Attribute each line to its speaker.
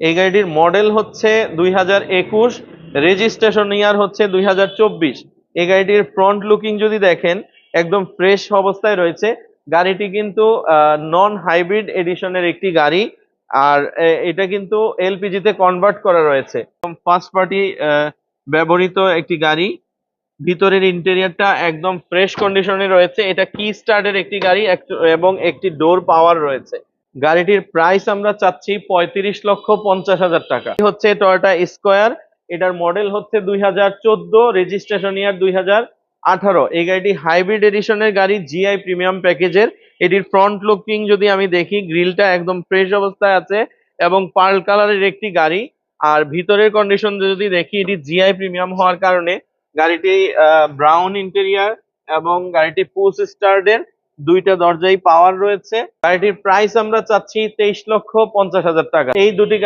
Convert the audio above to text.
Speaker 1: এই গাড়িটির মডেল হচ্ছে 2021, রেজিস্ট্রেশন ইয়ার হচ্ছে 2024। এই গাড়িটির ফ্রন্ট লুকিং যদি দেখেন একদম ফ্রেশ অবস্থায় রয়েছে। গাড়িটি কিন্তু নন হাইব্রিড এডিশনের একটি গাড়ি। আর এটা কিন্তু এলপিজি তে কনভার্ট করা রয়েছে। ফার্স্ট পার্টি ব্যবহৃত একটি গাড়ি। ভিতরের ইন্টেরিয়রটা একদম ফ্রেশ কন্ডিশনে রয়েছে। এটা কি স্টার্টের একটি গাড়ি এবং একটি ডোর পাওয়ার রয়েছে। গাড়িটির প্রাইস আমরা চাচ্ছি 35,50,000 টাকা। হচ্ছে টয়োটা স্কয়ার। এটার মডেল হচ্ছে 2014, রেজিস্ট্রেশন ইয়ার 2018। এই গাড়িটি হাইব্রিড এডিশনের গাড়ি, জিআই প্রিমিয়াম প্যাকেজের। এটির ফ্রন্ট লুকিং যদি আমি দেখি, গ্রিলটা একদম ফ্রেশ অবস্থায় আছে এবং পার্ল কালারের একটি গাড়ি। আর ভিতরের কন্ডিশন যদি দেখি, এটি জিআই প্রিমিয়াম হওয়ার কারণে গাড়িটি ব্রাউন ইন্টেরিয়ার এবং গাড়িটি পুশ স্টার্টের, দুইটা দরজাই পাওয়ার রয়েছে। গাড়িটির প্রাইস আমরা চাচ্ছি 23,50,000 টাকা। এই দুটি গাড়ি